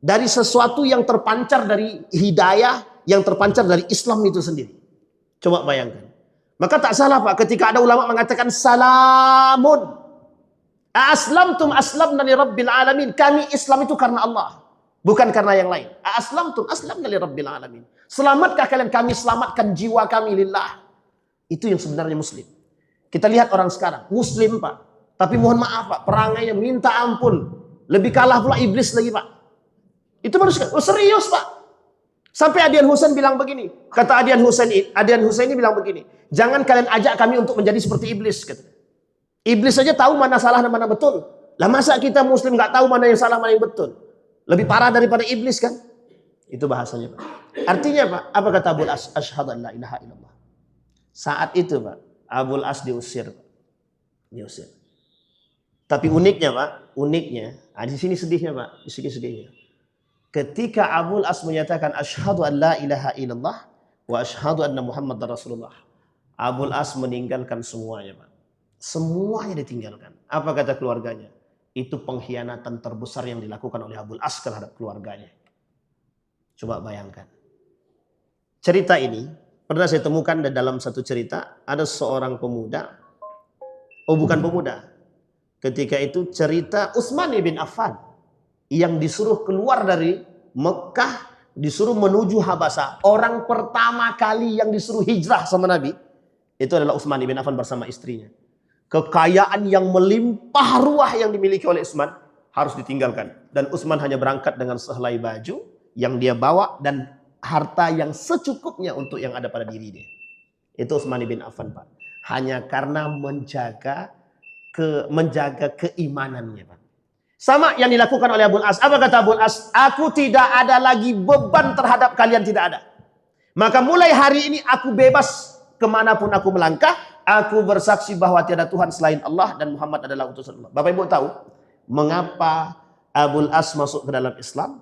dari sesuatu yang terpancar dari hidayah yang terpancar dari Islam itu sendiri. Coba bayangkan. Maka tak salah Pak ketika ada ulama mengatakan salamun aslamtum aslamna li rabbil alamin. Kami Islam itu karena Allah, bukan karena yang lain. Aslamtum aslamna li rabbil alamin. Selamatkah kalian? Kami selamatkan jiwa kami lillah. Itu yang sebenarnya muslim. Kita lihat orang sekarang, muslim Pak, tapi mohon maaf Pak, perangainya minta ampun. Lebih kalah pula iblis lagi Pak. Itu baru serius Pak. Sampai Adian Husain bilang begini. Kata Adian Husain ini bilang begini. Jangan kalian ajak kami untuk menjadi seperti iblis. Kata. Iblis saja tahu mana salah dan mana betul. Lah masa kita muslim nggak tahu mana yang salah mana yang betul? Lebih parah daripada iblis kan? Itu bahasanya Pak. Artinya Pak, apa kata Abul As? Asyhadu an la ilaha illallah. Saat itu Pak, Abul As diusir. Diusir. Tapi uniknya Pak, di sini sedihnya Pak, di sini sedihnya. Ketika Abul As menyatakan asyhadu an la ilaha illallah wa asyhadu anna Muhammadar Rasulullah, Abul As meninggalkan semuanya Pak. Semuanya ditinggalkan. Apa kata keluarganya? Itu pengkhianatan terbesar yang dilakukan oleh Abul As terhadap keluarganya. Coba bayangkan. Cerita ini pernah saya temukan dalam satu cerita. Ada seorang pemuda. Oh bukan pemuda. Ketika itu cerita Utsman bin Affan. Yang disuruh keluar dari Mekah. Disuruh menuju Habasah. Orang pertama kali yang disuruh hijrah sama Nabi. Itu adalah Utsman bin Affan bersama istrinya. Kekayaan yang melimpah ruah yang dimiliki oleh Utsman harus ditinggalkan. Dan Utsman hanya berangkat dengan sehelai baju yang dia bawa dan harta yang secukupnya untuk yang ada pada diri dia. Itu Utsman bin Affan Pak. Hanya karena menjaga keimanannya Pak. Sama yang dilakukan oleh Abul As. Apa kata Abul As? Aku tidak ada lagi beban terhadap kalian, tidak ada. Maka mulai hari ini aku bebas kemanapun aku melangkah. Aku bersaksi bahwa tiada Tuhan selain Allah dan Muhammad adalah utusan Allah. Bapak Ibu tahu mengapa Abul As masuk ke dalam Islam?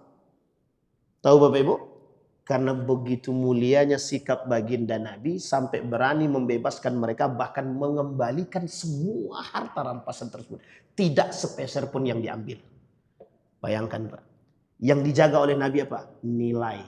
Tahu Bapak Ibu? Karena begitu mulianya sikap baginda Nabi sampai berani membebaskan mereka, bahkan mengembalikan semua harta rampasan tersebut. Tidak sepeser pun yang diambil. Bayangkan Pak. Yang dijaga oleh Nabi apa? Nilai,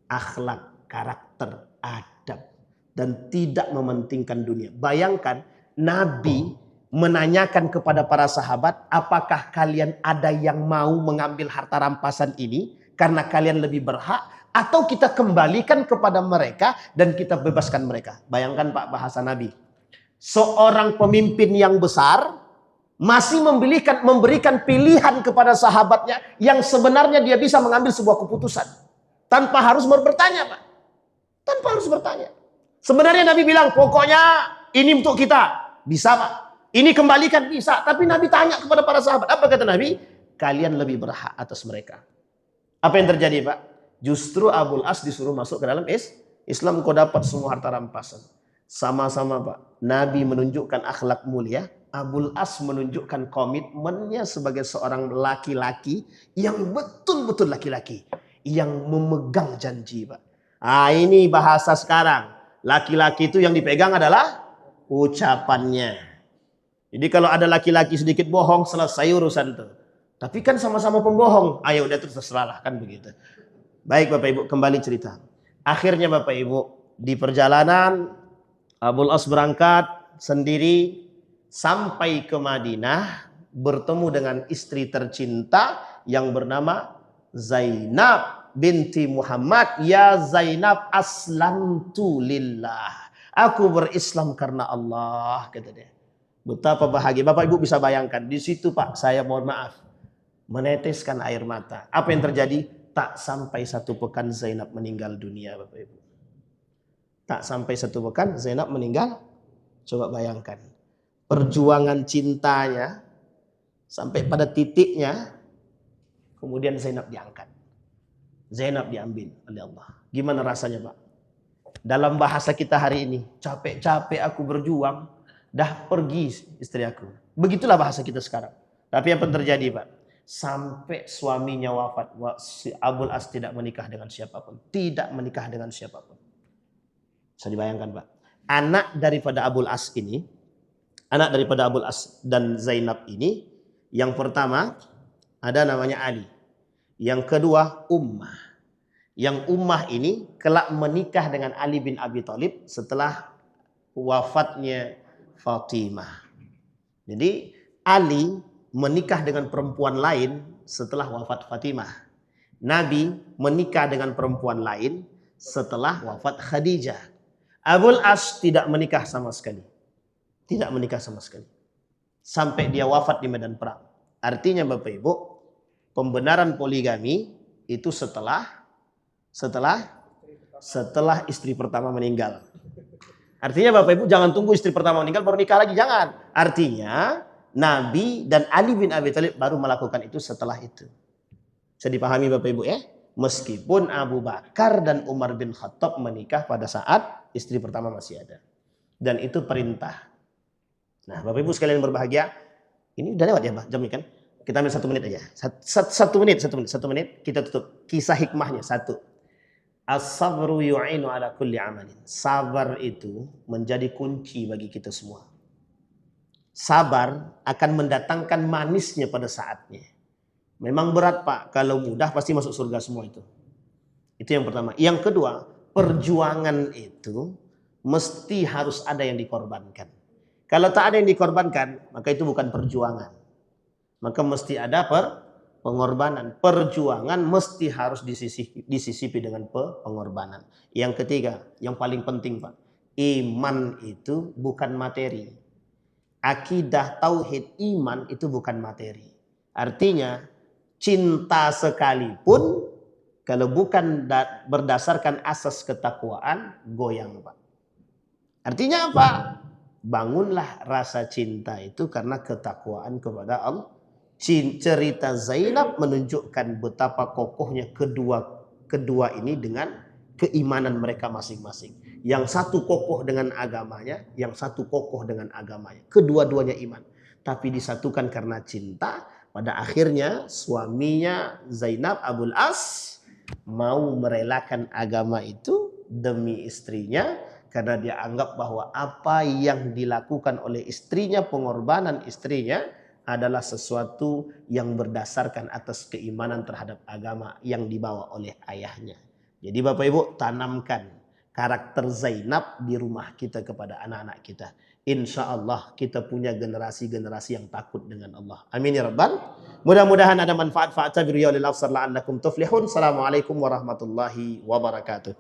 akhlak, karakter, adab. Dan tidak mementingkan dunia. Bayangkan Nabi menanyakan kepada para sahabat, apakah kalian ada yang mau mengambil harta rampasan ini karena kalian lebih berhak? Atau kita kembalikan kepada mereka dan kita bebaskan mereka. Bayangkan Pak bahasa Nabi. Seorang pemimpin yang besar masih memberikan pilihan kepada sahabatnya yang sebenarnya dia bisa mengambil sebuah keputusan. Tanpa harus bertanya Pak. Tanpa harus bertanya. Sebenarnya Nabi bilang pokoknya ini untuk kita. Bisa Pak. Ini kembalikan bisa. Tapi Nabi tanya kepada para sahabat. Apa kata Nabi? Kalian lebih berhak atas mereka. Apa yang terjadi Pak? Justru Abul As disuruh masuk ke dalam Islam. Kau dapat semua harta rampasan. Sama-sama Pak. Nabi menunjukkan akhlak mulia. Abul As menunjukkan komitmennya sebagai seorang laki-laki yang betul-betul laki-laki. Yang memegang janji Pak. Ah ini bahasa sekarang. Laki-laki itu yang dipegang adalah ucapannya. Jadi kalau ada laki-laki sedikit bohong, selesai urusan itu. Tapi kan sama-sama pembohong. Ayo udah terserahlah kan begitu. Baik Bapak Ibu, kembali cerita. Akhirnya Bapak Ibu, di perjalanan Abul As berangkat sendiri sampai ke Madinah, bertemu dengan istri tercinta yang bernama Zainab binti Muhammad. Ya Zainab, aslamtu lillah. Aku berislam karena Allah, kata dia. Betapa bahagia. Bapak Ibu bisa bayangkan, di situ Pak, saya mohon maaf, meneteskan air mata. Apa yang terjadi? Tak sampai 1 pekan Zainab meninggal dunia Bapak Ibu. Tak sampai 1 pekan Zainab meninggal. Coba bayangkan. Perjuangan cintanya sampai pada titiknya kemudian Zainab diangkat. Zainab diambil oleh Allah. Gimana rasanya, Pak? Dalam bahasa kita hari ini, capek-capek aku berjuang, dah pergi istri aku. Begitulah bahasa kita sekarang. Tapi apa yang terjadi, Pak? Sampai suaminya wafat, si Abul As tidak menikah dengan siapapun. Tidak menikah dengan siapapun. Bisa dibayangkan, Pak. Anak daripada Abul As dan Zainab ini, yang pertama ada namanya Ali. Yang kedua Ummah. Yang Ummah ini kelak menikah dengan Ali bin Abi Thalib setelah wafatnya Fatimah. Jadi Ali menikah dengan perempuan lain setelah wafat Fatimah. Nabi menikah dengan perempuan lain setelah wafat Khadijah. Abul As tidak menikah sama sekali. Tidak menikah sama sekali. Sampai dia wafat di medan perang. Artinya Bapak Ibu, pembenaran poligami itu setelah istri pertama meninggal. Artinya Bapak Ibu jangan tunggu istri pertama meninggal baru nikah lagi, jangan. Artinya Nabi dan Ali bin Abi Thalib baru melakukan itu setelah itu. Bisa dipahami Bapak Ibu ya? Meskipun Abu Bakar dan Umar bin Khattab menikah pada saat istri pertama masih ada. Dan itu perintah. Nah Bapak Ibu sekalian berbahagia, ini udah lewat ya Jam ini kan? Kita ambil 1 menit aja. 1 menit kita tutup. Kisah hikmahnya 1. As-sabru yu'inu ala kulli amalin. Sabar itu menjadi kunci bagi kita semua. Sabar akan mendatangkan manisnya pada saatnya. Memang berat Pak, kalau mudah pasti masuk surga semua itu. Itu yang pertama. Yang kedua, perjuangan itu mesti harus ada yang dikorbankan. Kalau tak ada yang dikorbankan, maka itu bukan perjuangan. Maka mesti ada pengorbanan. Perjuangan mesti harus disisipi dengan pengorbanan. Yang ketiga, yang paling penting Pak, iman itu bukan materi. Akidah, tauhid, iman itu bukan materi. Artinya, cinta sekalipun kalau bukan berdasarkan asas ketakwaan, goyang Pak. Artinya apa? Bangunlah rasa cinta itu karena ketakwaan kepada Allah. Cerita Zainab menunjukkan betapa kokohnya kedua ini dengan keimanan mereka masing-masing. Yang satu kokoh dengan agamanya, yang satu kokoh dengan agamanya. Kedua-duanya iman. Tapi disatukan karena cinta. Pada akhirnya suaminya Zainab Abul As mau merelakan agama itu demi istrinya. Karena dia anggap bahwa apa yang dilakukan oleh istrinya, pengorbanan istrinya, adalah sesuatu yang berdasarkan atas keimanan terhadap agama yang dibawa oleh ayahnya. Jadi Bapak Ibu, tanamkan karakter Zainab di rumah kita kepada anak-anak kita. Insya Allah kita punya generasi-generasi yang takut dengan Allah. Amin ya Rabbal. Mudah-mudahan ada manfaat. Fa'tabiru ya ulil absar la'allakum tuflihun. Assalamualaikum warahmatullahi wabarakatuh.